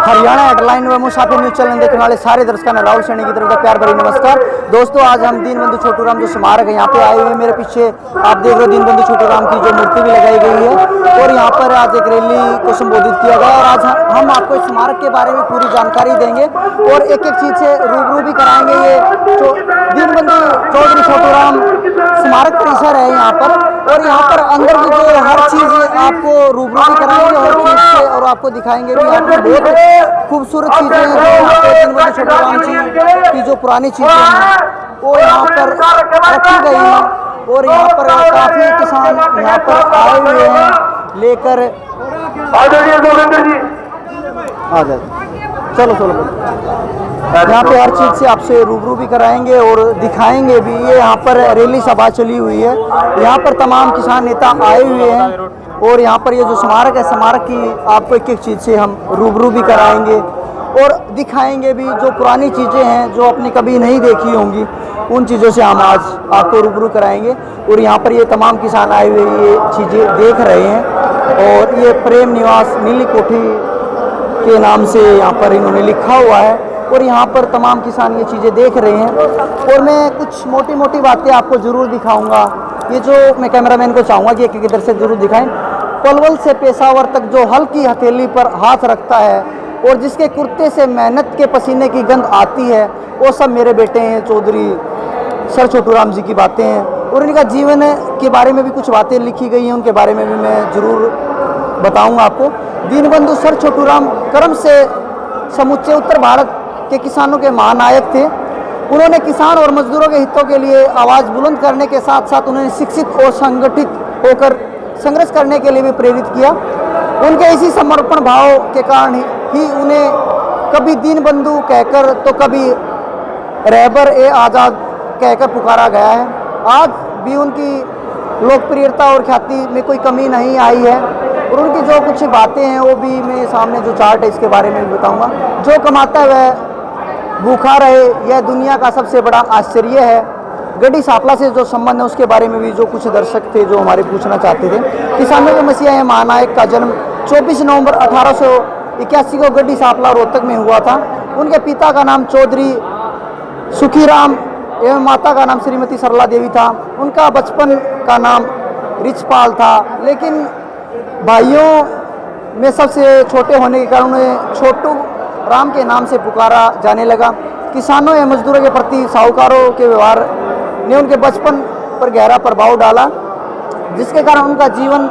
Haryana headline व मुसाफिर news channel देखने वाले सारे दर्शकों ने राहुल सैनी की तरफ का प्यार भरी नमस्कार। दोस्तों, आज हम दीनबंधु छोटूराम जो स्मारक है यहाँ पे आए हुए हैं। मेरे पीछे आप देख रहे हो दीनबंधु छोटूराम की जो मूर्ति भी लगाई गई है और यहाँ पर आज एक रैली को संबोधित किया गया और आज हम आपको इस स्मारक के बारे में पूरी जानकारी देंगे और एक एक चीज से रूबरू भी कराएंगे। ये दीनबंधु चौधरी छोटूराम स्मारक परिसर है यहाँ पर और यहाँ पर अंदर की जो हर चीज आपको रूबरू भी कराएंगे हर चीज से और आपको दिखाएंगे भी। यहाँ पर बहुत खूबसूरत चीजें हैं जो दीनबंधु छोटूराम जी की जो पुरानी चीजें हैं वो यहाँ पर रखी गई हैं और यहाँ पर काफी किसान यहाँ पर आए हुए हैं लेकर आ जाए। चलो यहाँ पे हर चीज से आपसे रूबरू भी कराएंगे और दिखाएंगे भी। ये यहाँ पर रैली सभा चली हुई है, यहाँ पर तमाम किसान नेता आए हुए हैं और यहाँ पर ये जो स्मारक है स्मारक की आपको एक एक चीज़ से हम रूबरू भी कराएंगे और दिखाएंगे भी। जो पुरानी चीज़ें हैं जो आपने कभी नहीं देखी होंगी उन चीज़ों से हम आज आपको रूबरू कराएंगे। और यहाँ पर ये तमाम किसान आए हुए ये चीज़ें देख रहे हैं और ये प्रेम निवास नीली कोठी के नाम से यहाँ पर इन्होंने लिखा हुआ है और यहाँ पर तमाम किसान ये चीज़ें देख रहे हैं। और मैं कुछ मोटी मोटी बातें आपको ज़रूर दिखाऊंगा। ये जो मैं कैमरामैन को चाहूँगा कि एक एक इधर से ज़रूर दिखाएं। पलवल से पेशावर तक जो हल्की हथेली पर हाथ रखता है और जिसके कुर्ते से मेहनत के पसीने की गंध आती है वो सब मेरे बेटे हैं चौधरी सर छोटूराम जी की बातें हैं। और इनका जीवन के बारे में भी कुछ बातें लिखी गई हैं, उनके बारे में भी मैं ज़रूर बताऊंगा आपको। दीनबंधु सर छोटूराम कर्म से समूचे उत्तर भारत के किसानों के महानायक थे। उन्होंने किसान और मजदूरों के हितों के लिए आवाज़ बुलंद करने के साथ साथ उन्हें शिक्षित और संगठित होकर संघर्ष करने के लिए भी प्रेरित किया। उनके इसी समर्पण भाव के कारण ही उन्हें कभी दीनबंधु कहकर तो कभी रहबर ए आज़ाद कहकर पुकारा गया है। आज भी उनकी लोकप्रियता और ख्याति में कोई कमी नहीं आई है और उनकी जो कुछ बातें हैं वो भी मेरे सामने जो चार्ट है इसके बारे में भी बताऊंगा। जो कमाता है वह भूखा रहे, यह दुनिया का सबसे बड़ा आश्चर्य है। गड्डी सापला से जो संबंध है उसके बारे में भी जो कुछ दर्शक थे जो हमारे पूछना चाहते थे। किसानों के मसीहा महानायक का जन्म 24 नवंबर 1881 को गड्डी सापला रोहतक में हुआ था। उनके पिता का नाम चौधरी सुखीराम एवं माता का नाम श्रीमती सरला देवी था। उनका बचपन का नाम रिचपाल था, लेकिन भाइयों में सबसे छोटे होने के कारण उन्हें छोटू राम के नाम से पुकारा जाने लगा। किसानों एवं मजदूरों के प्रति साहूकारों के व्यवहार ने उनके बचपन पर गहरा प्रभाव डाला, जिसके कारण उनका जीवन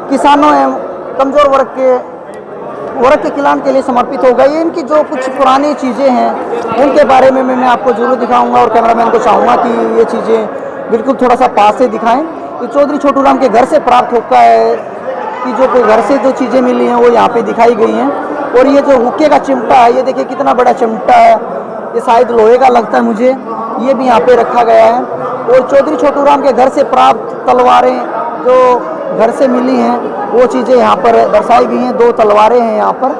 किसानों एवं कमज़ोर वर्ग के कल्याण के लिए समर्पित हो गई। इनकी जो कुछ पुरानी चीज़ें हैं उनके बारे में मैं आपको जरूर दिखाऊंगा और कैमरामैन को चाहूँगा कि ये चीज़ें बिल्कुल थोड़ा सा पास से दिखाएं। तो चौधरी छोटूराम के घर से प्राप्त होता है कि जो कोई घर से जो चीज़ें मिली हैं वो यहाँ पे दिखाई गई हैं। और ये जो हुक्के का चिमटा है, ये देखिए कितना बड़ा चिमटा है, ये शायद लोहे का लगता है मुझे, ये भी यहाँ पे रखा गया है। और चौधरी छोटूराम के घर से प्राप्त तलवारें जो घर से मिली हैं वो चीज़ें यहाँ पर दर्शाई गई हैं। 2 तलवारें हैं यहाँ पर।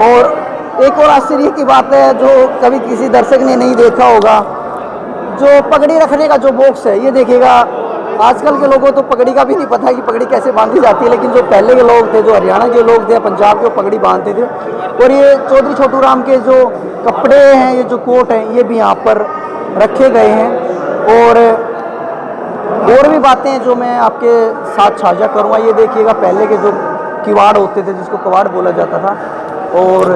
और एक और आश्चर्य की बात है जो कभी किसी दर्शक ने नहीं देखा होगा, जो पगड़ी रखने का जो बॉक्स है, ये देखिएगा। आजकल के लोगों को तो पगड़ी का भी नहीं पता है कि पगड़ी कैसे बांधी जाती है, लेकिन जो पहले के लोग थे, जो हरियाणा के लोग थे, पंजाब के, पगड़ी बांधते थे। और ये चौधरी छोटूराम के जो कपड़े हैं, ये जो कोट हैं, ये भी यहाँ पर रखे गए हैं। और भी बातें हैं जो मैं आपके साथ साझा करूँगा। ये देखिएगा पहले के जो किवाड़ होते थे जिसको कवाड़ बोला जाता था, और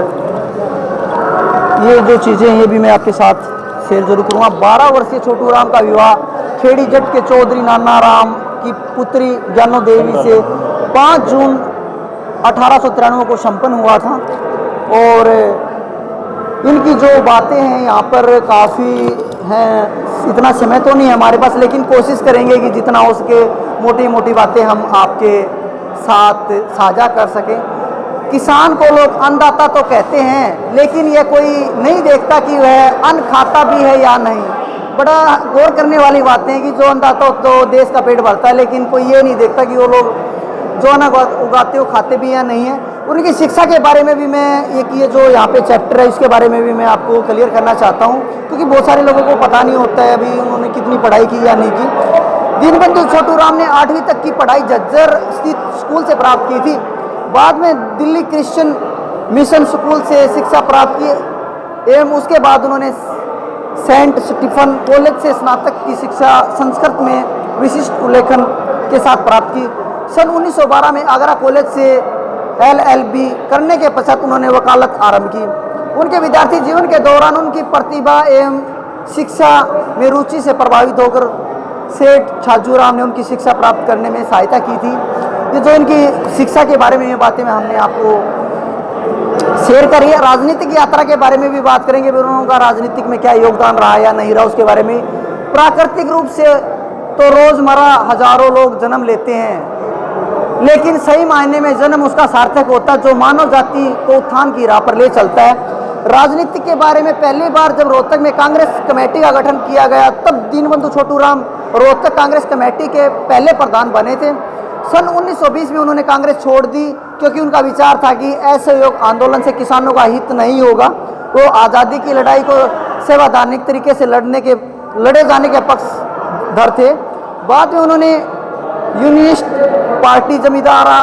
ये जो चीज़ें हैं ये भी मैं आपके साथ शेयर जरूर करूँगा। 12 वर्षीय छोटूराम का विवाह खेड़ी जट के चौधरी नाना राम की पुत्री जानो देवी से 5 जून 1893 को संपन्न हुआ था। और इनकी जो बातें हैं यहाँ पर काफ़ी हैं, इतना समय तो नहीं है हमारे पास, लेकिन कोशिश करेंगे कि जितना हो सके मोटी मोटी बातें हम आपके साथ साझा कर सकें। किसान को लोग अन्नदाता तो कहते हैं, लेकिन यह कोई नहीं देखता कि वह अन्न खाता भी है या नहीं। बड़ा गौर करने वाली बातें हैं कि जो अन्नदाता तो देश का पेट भरता है, लेकिन कोई ये नहीं देखता कि वो लोग जो अन्न उगाते हो खाते भी या नहीं है। उनकी शिक्षा के बारे में भी मैं ये जो यहाँ पे चैप्टर है इसके बारे में भी मैं आपको क्लियर करना चाहता हूँ, क्योंकि बहुत सारे लोगों को पता नहीं होता है अभी उन्होंने कितनी पढ़ाई की या नहीं की। दीनबंधु छोटूराम ने 8वीं तक की पढ़ाई झज्जर स्थित स्कूल से प्राप्त की थी। बाद में दिल्ली क्रिश्चियन मिशन स्कूल से शिक्षा प्राप्त की एवं उसके बाद उन्होंने सेंट स्टीफन कॉलेज से स्नातक की शिक्षा संस्कृत में विशिष्ट उल्लेखन के साथ प्राप्त की। सन 1912 में आगरा कॉलेज से LLB करने के पश्चात उन्होंने वकालत आरंभ की। उनके विद्यार्थी जीवन के दौरान उनकी प्रतिभा एवं शिक्षा में रुचि से प्रभावित होकर सेठ छाजूराम ने उनकी शिक्षा प्राप्त करने में सहायता की थी। ये जो इनकी शिक्षा के बारे में ये बातें में हमने आपको शेयर करी है। राजनीतिक यात्रा के बारे में भी बात करेंगे, उनका राजनीतिक में क्या योगदान रहा या नहीं रहा उसके बारे में। प्राकृतिक रूप से तो रोजमर्रा हजारों लोग जन्म लेते हैं, लेकिन सही मायने में जन्म उसका सार्थक होता है जो मानव जाति को उत्थान की राह पर ले चलता है। राजनीति के बारे में पहली बार जब रोहतक में कांग्रेस कमेटी का गठन किया गया तब दीनबंधु छोटूराम रोहतक कांग्रेस कमेटी के पहले प्रधान बने थे। सन 1920 में उन्होंने कांग्रेस छोड़ दी क्योंकि उनका विचार था कि असहयोग आंदोलन से किसानों का हित नहीं होगा। वो आज़ादी की लड़ाई को संवैधानिक तरीके से लड़े जाने के पक्षधर थे। बाद में उन्होंने यूनियनिस्ट पार्टी जमींदारा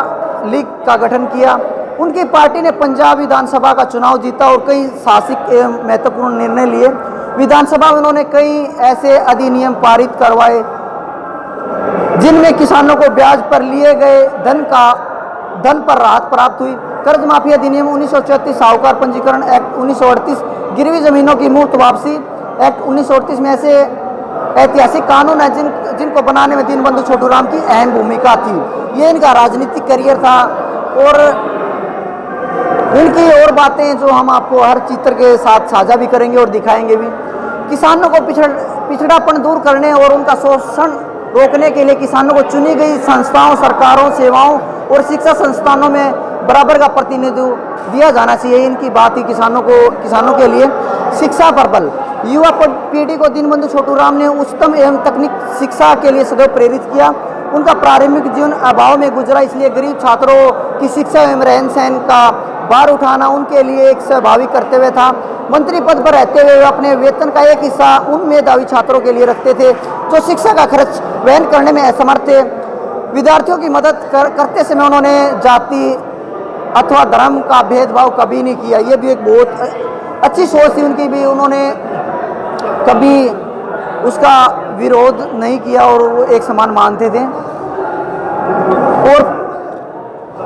लीग का गठन किया। उनकी पार्टी ने पंजाब विधानसभा का चुनाव जीता और कई साहसिक एवं महत्वपूर्ण निर्णय लिए। विधानसभा में उन्होंने कई ऐसे अधिनियम पारित करवाए जिनमें किसानों को ब्याज पर लिए गए धन पर राहत प्राप्त हुई। कर्ज माफी अधिनियम 1934, साहूकार पंजीकरण एक्ट 1938, गिरवी जमीनों की मुफ्त वापसी एक्ट 1938 में ऐसे ऐतिहासिक कानून है जिनको बनाने में दीनबंधु छोटूराम की अहम भूमिका थी। ये इनका राजनीतिक करियर था। और इनकी और बातें जो हम आपको हर चित्र के साथ साझा भी करेंगे और दिखाएंगे भी। किसानों को पिछड़ापन दूर करने और उनका शोषण रोकने के लिए किसानों को चुनी गई संस्थाओं, सरकारों, सेवाओं और शिक्षा संस्थानों में बराबर का प्रतिनिधित्व दिया जाना चाहिए। इनकी बात ही किसानों के लिए शिक्षा पर बल। युवा पीढ़ी को दीनबंधु छोटूराम ने उच्चतम एवं तकनीक शिक्षा के लिए सदैव प्रेरित किया। उनका प्रारंभिक जीवन अभाव में गुजरा, इसलिए गरीब छात्रों की शिक्षा एवं रहन सहन का भार उठाना उनके लिए एक स्वाभाविक कर्तव्य था। मंत्री पद पर रहते हुए अपने वेतन का एक हिस्सा उन मेधावी छात्रों के लिए रखते थे जो शिक्षा का खर्च वहन करने में असमर्थ थे। विद्यार्थियों की मदद करते समय उन्होंने जाति अथवा धर्म का भेदभाव कभी नहीं किया। ये भी एक बहुत अच्छी सोच थी उनकी भी। उन्होंने कभी उसका विरोध नहीं किया और वो एक समान मानते थे। और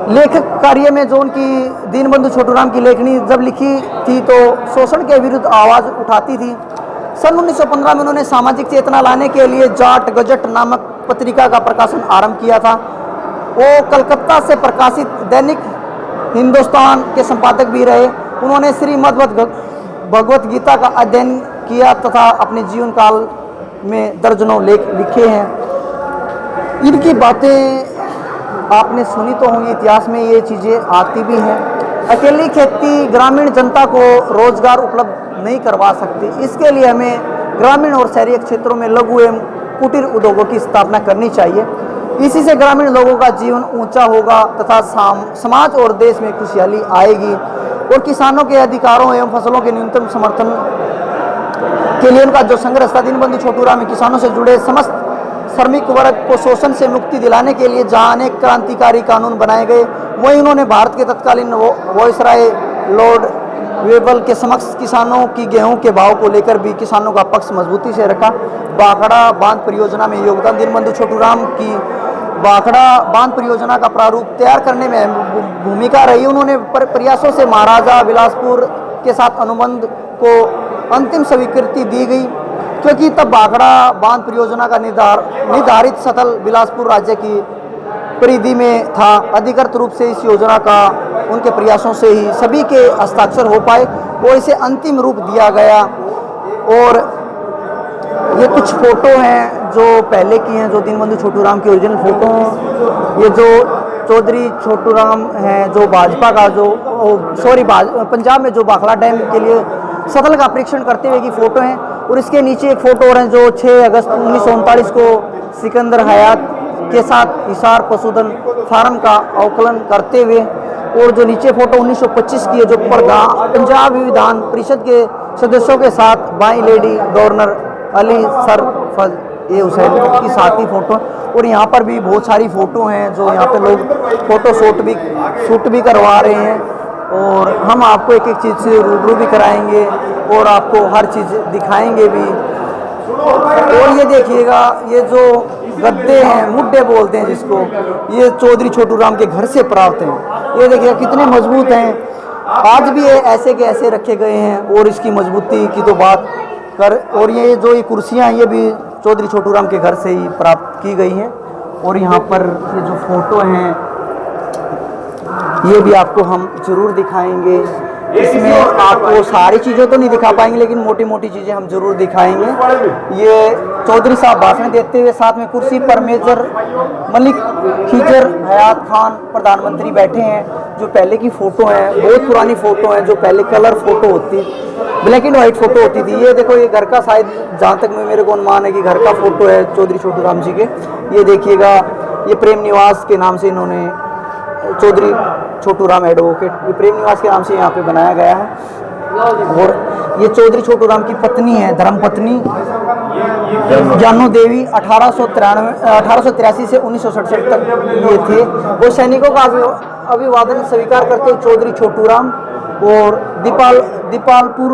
लेखक कार्य में जो उनकी दीनबंधु छोटूराम की लेखनी जब लिखी थी तो शोषण के विरुद्ध आवाज़ उठाती थी। सन 1915 में उन्होंने सामाजिक चेतना लाने के लिए जाट गजट नामक पत्रिका का प्रकाशन आरंभ किया था। वो कलकत्ता से प्रकाशित दैनिक हिंदुस्तान के संपादक भी रहे। उन्होंने श्रीमद् भगवत गीता का अध्ययन किया तथा अपने जीवन काल में दर्जनों लेख लिखे हैं। इनकी बातें आपने सुनी तो होंगी, इतिहास में ये चीज़ें आती भी हैं। अकेली खेती ग्रामीण जनता को रोजगार उपलब्ध नहीं करवा सकती। इसके लिए हमें ग्रामीण और शहरी क्षेत्रों में लघु एवं कुटीर उद्योगों की स्थापना करनी चाहिए। इसी से ग्रामीण लोगों का जीवन ऊंचा होगा तथा समाज और देश में खुशहाली आएगी। और किसानों के अधिकारों एवं फसलों के न्यूनतम समर्थन के लिए उनका जो संघर्ष था, दीनबंधु छोटूराम किसानों से जुड़े समस्त श्रमिक वर्ग को शोषण से मुक्ति दिलाने के लिए जहां अनेक क्रांतिकारी कानून बनाए गए, वहीं उन्होंने भारत के तत्कालीन वायसराय लॉर्ड वेबल के समक्ष किसानों की गेहूं के भाव को लेकर भी किसानों का पक्ष मजबूती से रखा। बाखड़ा बांध परियोजना में योगदान दीनबंधु छोटूराम की बाखड़ा बांध परियोजना का प्रारूप तैयार करने में भूमिका रही। उन्होंने प्रयासों से महाराजा बिलासपुर के साथ अनुबंध को अंतिम स्वीकृति दी गई, क्योंकि तब बाखड़ा बांध परियोजना का निर्धारित स्थल बिलासपुर राज्य की परिधि में था। अधिकृत रूप से इस योजना का उनके प्रयासों से ही सभी के हस्ताक्षर हो पाए और इसे अंतिम रूप दिया गया। और ये कुछ फोटो हैं जो पहले की हैं, जो दीनबंधु छोटूराम की ओरिजिनल फोटो हैं। ये जो चौधरी छोटूराम हैं, जो भाजपा का पंजाब में जो भाखड़ा डैम के लिए सतल का परीक्षण करते हुए की फ़ोटो हैं। और इसके नीचे एक फ़ोटो और है जो 6 अगस्त 1939 को सिकंदर हयात के साथ हिसार पशुधन फार्म का अवकलन करते हुए। और जो नीचे फ़ोटो 1925 की है, जो पंजाब विधान परिषद के सदस्यों के साथ बाई लेडी गवर्नर अली सरफज ए हुसैन की साथ ही फ़ोटो। और यहाँ पर भी बहुत सारी फ़ोटो हैं जो यहाँ पे लोग फ़ोटो शूट भी करवा रहे हैं। और हम आपको एक एक चीज़ से रूबरू भी कराएंगे और आपको हर चीज़ दिखाएंगे भी। और ये देखिएगा, ये जो गद्दे हैं, मुड्डे बोलते हैं जिसको, ये चौधरी छोटू राम के घर से प्राप्त हैं। ये देखिएगा कितने मजबूत हैं, आज भी ये ऐसे के ऐसे रखे गए हैं। और इसकी मजबूती की तो बात कर। और ये जो ये कुर्सियाँ, ये भी चौधरी छोटू राम के घर से ही प्राप्त की गई हैं। और यहाँ पर ये जो फोटो हैं, ये भी आपको हम ज़रूर दिखाएंगे। इसमें आपको सारी चीज़ें तो नहीं दिखा पाएंगे, लेकिन मोटी मोटी चीज़ें हम ज़रूर दिखाएंगे। ये चौधरी साहब भाषण देते हुए, साथ में कुर्सी पर मेजर मलिक खिजर हयात खान प्रधानमंत्री बैठे हैं। जो पहले की फ़ोटो हैं, बहुत पुरानी फ़ोटो हैं, जो पहले कलर फ़ोटो होती, ब्लैक एंड वाइट फ़ोटो होती थी। ये देखो, ये घर का, शायद जहाँ तक मेरे को अनुमान है कि घर का फ़ोटो है चौधरी छोटू राम जी के। ये देखिएगा, ये प्रेम निवास के नाम से इन्होंने, चौधरी छोटू राम एडवोकेट, ये प्रेम निवास के नाम से यहाँ पे बनाया गया है। और ये चौधरी छोटू राम की पत्नी है, धर्मपत्नी जानो देवी, 1883 से 1967 तक ये थे। वो सैनिकों का अभिवादन स्वीकार करते चौधरी छोटू राम। और दीपालपुर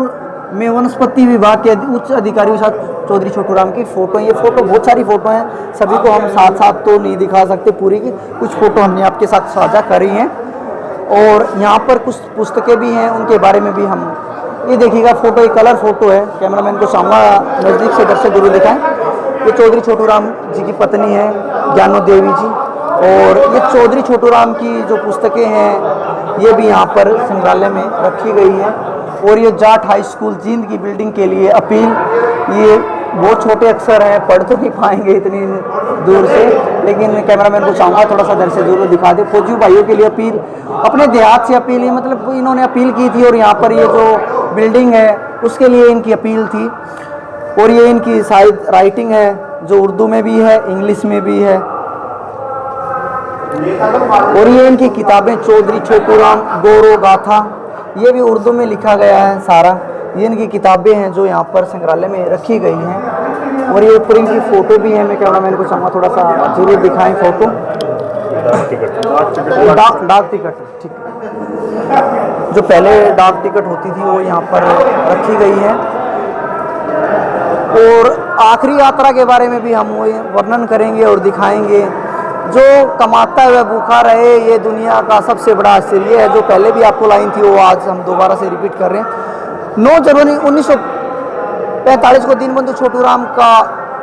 में वनस्पति विभाग के उच्च अधिकारियों के साथ चौधरी छोटू राम की फ़ोटो। ये फ़ोटो, बहुत सारी फ़ोटो हैं, सभी को हम साथ साथ तो नहीं दिखा सकते पूरी की, कुछ फ़ोटो हमने आपके साथ साझा करी हैं। और यहाँ पर कुछ पुस्तकें भी हैं, उनके बारे में भी हम, ये देखिएगा फ़ोटो, एक कलर फ़ोटो है। कैमरामैन को चाहूँगा नज़दीक से दर्शक जरूर दिखाएं। ये चौधरी छोटू राम जी की पत्नी है, ज्ञानो देवी जी। और ये चौधरी छोटू राम की जो पुस्तकें हैं, ये भी यहाँ पर संग्रहालय में रखी गई हैं। और ये जाट हाई स्कूल जींद की बिल्डिंग के लिए अपील, ये बहुत छोटे अक्षर हैं, पढ़ तो नहीं पाएंगे इतनी दूर से, लेकिन कैमरामैन को चाहूँगा थोड़ा सा दर से जरूर दिखा दे। फौजी भाइयों के लिए अपील, अपने देहात से अपील है, मतलब इन्होंने अपील की थी। और यहाँ पर ये जो बिल्डिंग है, उसके लिए इनकी अपील थी। और ये इनकी शायद राइटिंग है, जो उर्दू में भी है, इंग्लिश में भी है। और ये इनकी किताबें, चौधरी छोटू राम गौरव गाथा, ये भी उर्दू में लिखा गया है सारा। ये इनकी किताबें हैं जो यहाँ पर संग्रहालय में रखी गई हैं। और ये ऊपर इनकी फ़ोटो भी है, मैं कैमरामैन को चाहूँगा थोड़ा सा जरूर दिखाएं फ़ोटो। डाक टिकट, ठीक है, जो पहले डाक टिकट होती थी वो यहाँ पर रखी गई है। और आखिरी यात्रा के बारे में भी हम वो वर्णन करेंगे और दिखाएंगे। जो कमाता है वह भूखा रहे, ये दुनिया का सबसे बड़ा आश्चर्य है। जो पहले भी आपको लाइन थी, वो आज हम दोबारा से रिपीट कर रहे हैं। 9 जनवरी 1945 को दीनबंधु छोटू राम का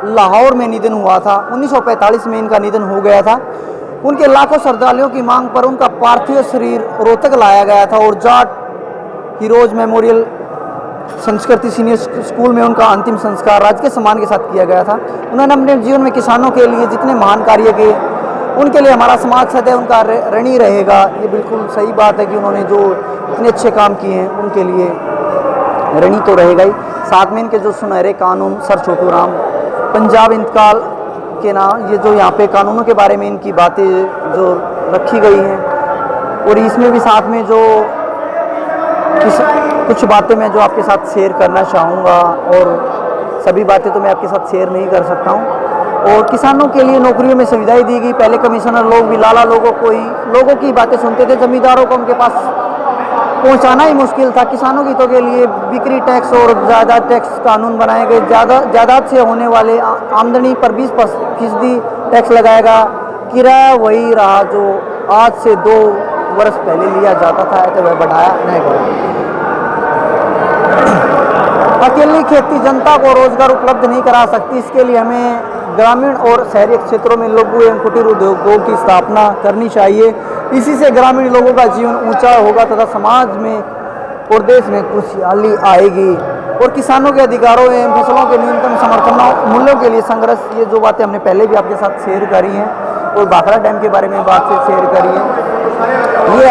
लाहौर में निधन हुआ था। 1945 में इनका निधन हो गया था। उनके लाखों श्रद्धालुओं की मांग पर उनका पार्थिव शरीर रोहतक लाया गया था। और जाट हीरोज मेमोरियल संस्कृति सीनियर स्कूल में उनका अंतिम संस्कार राजकीय सम्मान के साथ किया गया था। उन्होंने अपने जीवन में किसानों के लिए जितने महान कार्य किए, उनके लिए हमारा समाज सदैव उनका ऋणी रहेगा। ये बिल्कुल सही बात है कि उन्होंने जो इतने अच्छे काम किए हैं, उनके लिए ऋणी तो रहेगा ही। साथ में इनके जो सुनहरे कानून, सर छोटू राम, पंजाब इंतकाल के नाम, ये जो यहाँ पे कानूनों के बारे में इनकी बातें जो रखी गई हैं। और इसमें भी साथ में जो कुछ बातें मैं जो आपके साथ शेयर करना चाहूँगा, और सभी बातें तो मैं आपके साथ शेयर नहीं कर सकता हूँ। और किसानों के लिए नौकरियों में सुविधाएं दी गई। पहले कमिश्नर लोग भी लाला लोगों की बातें सुनते थे, जमींदारों को उनके पास पहुंचाना ही मुश्किल था। किसानों की तो के लिए बिक्री टैक्स और जायदाद टैक्स कानून बनाए गए। जायदाद से होने वाले आमदनी पर 20% टैक्स लगाएगा। किराया वही रहा जो आज से 2 वर्ष पहले लिया जाता था, तो वह बढ़ाया नहीं गया। अकेली खेती जनता को रोजगार उपलब्ध नहीं करा सकती। इसके लिए हमें ग्रामीण और शहरी क्षेत्रों में लघु एवं कुटीर उद्योगों की स्थापना करनी चाहिए। इसी से ग्रामीण लोगों का जीवन ऊंचा होगा तथा समाज में और देश में खुशहाली आएगी। और किसानों के अधिकारों एवं फसलों के न्यूनतम समर्थन मूल्यों के लिए संघर्ष, ये जो बातें हमने पहले भी आपके साथ शेयर करी हैं। और भाखड़ा डैम के बारे में बात शेयर करी है, ये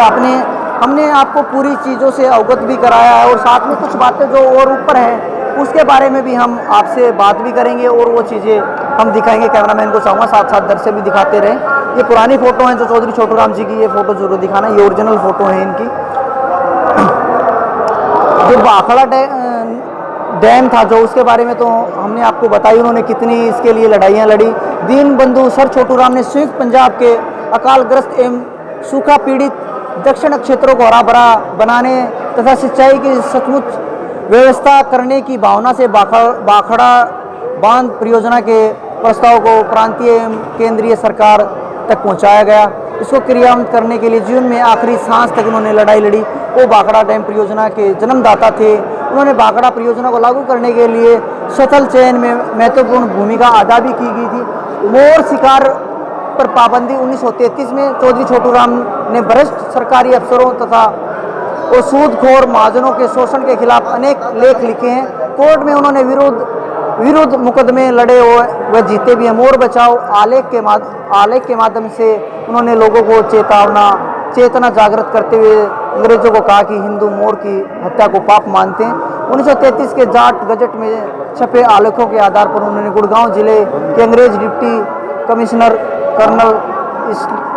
हमने आपको पूरी चीज़ों से अवगत भी कराया है। और साथ में कुछ बातें जो और ऊपर हैं, उसके बारे में भी हम आपसे बात भी करेंगे और वो चीज़ें हम दिखाएंगे। कैमरामैन को चाहूँगा साथ साथ दर से भी दिखाते रहें। ये पुरानी फ़ोटो हैं जो चौधरी छोटू राम जी की, ये फ़ोटो जरूर दिखाना, ये ओरिजिनल फ़ोटो है इनकी। जो भाखड़ा डैम था जो, उसके बारे में तो हमने आपको बताई, उन्होंने कितनी इसके लिए लड़ाइयाँ लड़ी। दीनबंधु सर छोटू राम ने संयुक्त पंजाब के अकालग्रस्त एवं सूखा पीड़ित दक्षिण क्षेत्रों को हरा भरा बनाने तथा सिंचाई की सचमुच व्यवस्था करने की भावना से बाखड़ा बांध परियोजना के प्रस्ताव को प्रांतीय एवं केंद्रीय सरकार तक पहुंचाया गया। इसको क्रियान्वित करने के लिए जीवन में आखिरी सांस तक उन्होंने लड़ाई लड़ी। वो बाखड़ा डैम परियोजना के जन्मदाता थे। उन्होंने बाखड़ा परियोजना को लागू करने के लिए सतल चयन में महत्वपूर्ण भूमिका अदा भी की गई थी। मोर शिकार पर पाबंदी 1933 में चौधरी छोटूराम ने भ्रष्ट सरकारी अफसरों तथा और सूदखोर महाजनों के शोषण के खिलाफ अनेक लेख लिखे हैं। कोर्ट में उन्होंने विरुद्ध मुकदमे लड़े और वह जीते भी हैं। मोर बचाओ आलेख के माध्यम से उन्होंने लोगों को चेतना जागृत करते हुए अंग्रेजों को कहा कि हिंदू मोर की हत्या को पाप मानते हैं। 1933 के जाट गजट में छपे आलेखों के आधार पर उन्होंने गुड़गांव जिले के अंग्रेज डिप्टी कमिश्नर कर्नल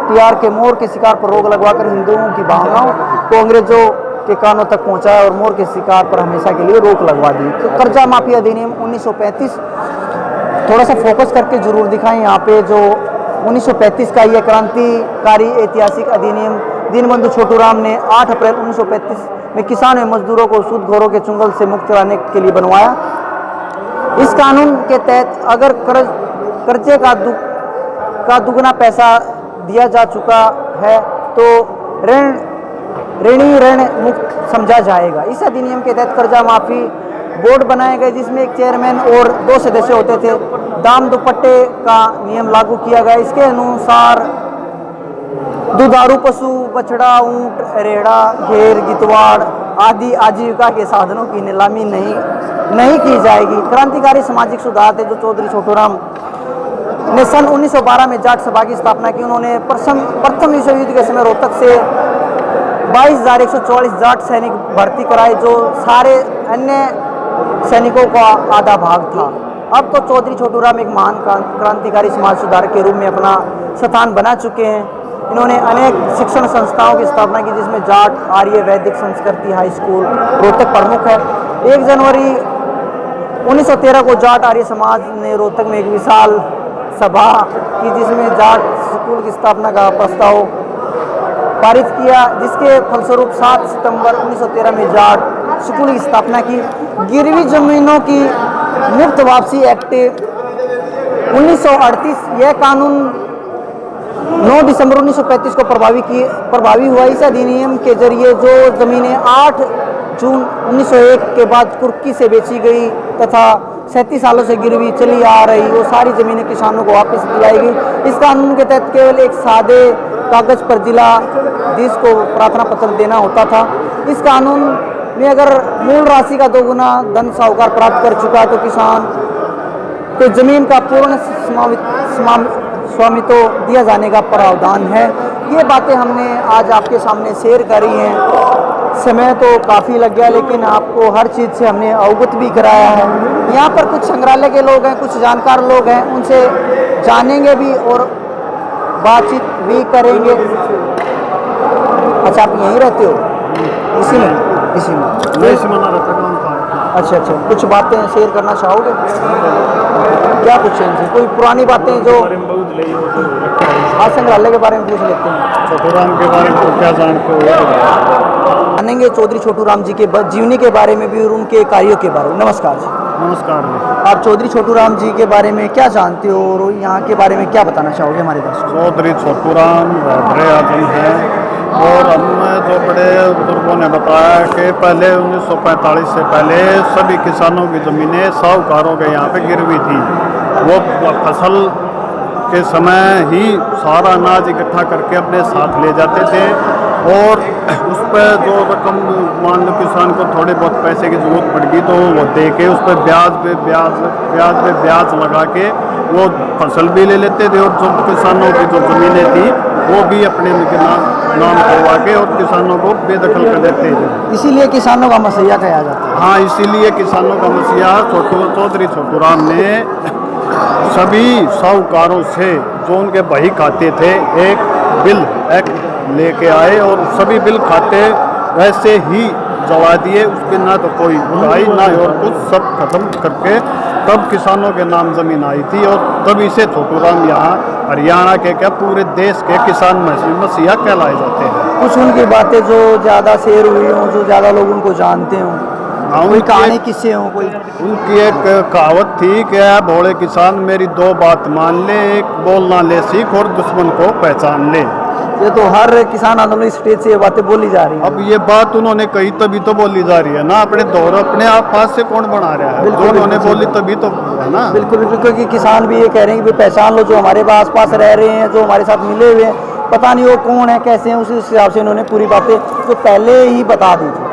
TR के मोर के शिकार पर रोक लगवाकर हिंदुओं की भावनाओं को अंग्रेजों के कानों तक पहुंचाया और मोर के शिकार पर हमेशा के लिए रोक लगवा दी। तो कर्जा माफी अधिनियम 1935 थोड़ा सा फोकस करके जरूर दिखाएं। यहाँ पे जो 1935 का यह क्रांतिकारी ऐतिहासिक अधिनियम दीनबंधु छोटूराम ने 8 अप्रैल 1935 में किसान एवं मजदूरों को सूदखोरों के चुंगल से मुक्त कराने के लिए बनवाया। इस कानून के तहत अगर कर्जे का दुगना पैसा दिया जा चुका है तो ऋणी ऋण मुक्त समझा जाएगा। इस अधिनियम के तहत कर्जा माफी बोर्ड बनाए गए जिसमें एक चेयरमैन और 2 सदस्य होते थे। दाम दुपट्टे का नियम लागू किया गया। इसके अनुसार दुधारू पशु बछड़ा ऊंट रेड़ा घेर गितवाड़ आदि आजीविका के साधनों की नीलामी नहीं की जाएगी। क्रांतिकारी सामाजिक सुधार थे जो चौधरी छोटूराम ने सन 1912 में जाट सभा की स्थापना की। उन्होंने प्रथम विश्व युद्ध के समय रोहतक से 22,144 जाट सैनिक भर्ती कराए जो सारे अन्य सैनिकों का आधा भाग था। अब तो चौधरी छोटूराम एक महान क्रांतिकारी समाज सुधारक के रूप में अपना स्थान बना चुके हैं। इन्होंने अनेक शिक्षण संस्थाओं की स्थापना की जिसमें जाट आर्य वैदिक संस्कृति हाई स्कूल रोहतक प्रमुख है। 1 जनवरी 1913 को जाट आर्य समाज ने रोहतक में एक विशाल सभा की जिसमें जाट स्कूल की स्थापना का प्रस्ताव पारित किया जिसके फलस्वरूप 7 सितंबर 1913 में जाट स्कूल की स्थापना की। गिरवी जमीनों की मुफ्त वापसी एक्ट 1938 यह कानून 9 दिसंबर 1935 को प्रभावी हुआ। इस अधिनियम के जरिए जो जमीनें 8 जून 1901 के बाद कुर्की से बेची गई तथा 37 सालों से गिरवी चली आ रही वो सारी जमीनें किसानों को वापस दिलाई गई। इस कानून के तहत केवल एक सादे कागज पर जिलाधीश को प्रार्थना पत्र देना होता था। इस कानून में अगर मूल राशि का 2 गुना धन साहूकार प्राप्त कर चुका तो किसान को जमीन का पूर्ण स्वामित्व दिया जाने का प्रावधान है। ये बातें हमने आज आपके सामने शेयर करी हैं। समय तो काफ़ी लग गया लेकिन आपको हर चीज़ से हमने अवगत भी कराया है। यहाँ पर कुछ संग्रहालय के लोग हैं, कुछ जानकार लोग हैं, उनसे जानेंगे भी और बातचीत भी करेंगे। अच्छा, आप यहीं रहते हो? इसी में ना रहता काम था। अच्छा, कुछ बातें शेयर करना चाहोगे? क्या पूछें इनसे? कोई पुरानी बातें जो आज संग्रहालय के बारे में पूछ लेते हैं। छोटूराम के बारे में क्या जानते हो? जानेंगे चौधरी छोटूराम जी के जीवनी के बारे में भी और उनके कार्यों के बारे में। नमस्कार जी। नमस्कार जी। आप चौधरी छोटूराम जी के बारे में क्या जानते हो और यहाँ के बारे में क्या बताना चाहोगे हमारे दर्शकों? चौधरी छोटूराम बड़े आदमी हैं और हमें जो बड़े बुजुर्गों ने बताया कि पहले 1945 से पहले सभी किसानों की ज़मीनें साहूकारों के यहाँ पे गिरवी थी। वो फसल के समय ही सारा अनाज इकट्ठा करके अपने साथ ले जाते थे और उस पर जो रकम मान लो किसान को थोड़े बहुत पैसे की ज़रूरत पड़ गई तो वो दे के उस पर ब्याज लगा के वो फसल भी ले लेते थे और जो किसानों की जो ज़मीनें थी वो भी अपने नाम करवा के और किसानों को बेदखल कर देते थे। इसीलिए किसानों का मसीहा कहा जाता है। हाँ, इसीलिए किसानों का मसीहा चौधरी छोटूराम ने सभी साहूकारों से जो उनके बही खाते थे एक बिल एक्ट लेके आए और सभी बिल खाते वैसे ही जला दिए। उसके ना तो कोई उड़ाई ना और कुछ, सब खत्म करके तब किसानों के नाम ज़मीन आई थी और तभी से छोटूराम यहाँ हरियाणा के क्या पूरे देश के किसान मसीहा कहलाए जाते हैं। कुछ उनकी बातें जो ज़्यादा शेयर हुई हों, जो ज़्यादा लोग उनको जानते हों, कोई उनकी कहानी किस्से हों कोई। उनकी एक कहावत थी कि "ऐ भोले किसान मेरी दो बात मान ले, एक बोलना ले सीख और दुश्मन को पहचान ले"। ये तो हर किसान आंदोलन स्टेज से ये बातें बोली जा रही हैं। अब ये बात उन्होंने कही तभी तो बोली जा रही है ना, अपने दौर अपने आप पास से कौन बना रहा है, बिल्कुल, जो उन्होंने बिल्कुल। बोली तभी तो है ना। बिल्कुल बिल्कुल, क्योंकि किसान भी ये कह रहे हैं कि भाई पहचान लो, जो हमारे आस पास रह रहे हैं, जो हमारे साथ मिले हुए हैं, पता नहीं वो कौन है कैसे हैं, उसी हिसाब से उन्होंने पूरी बातें तो पहले ही बता दी थी।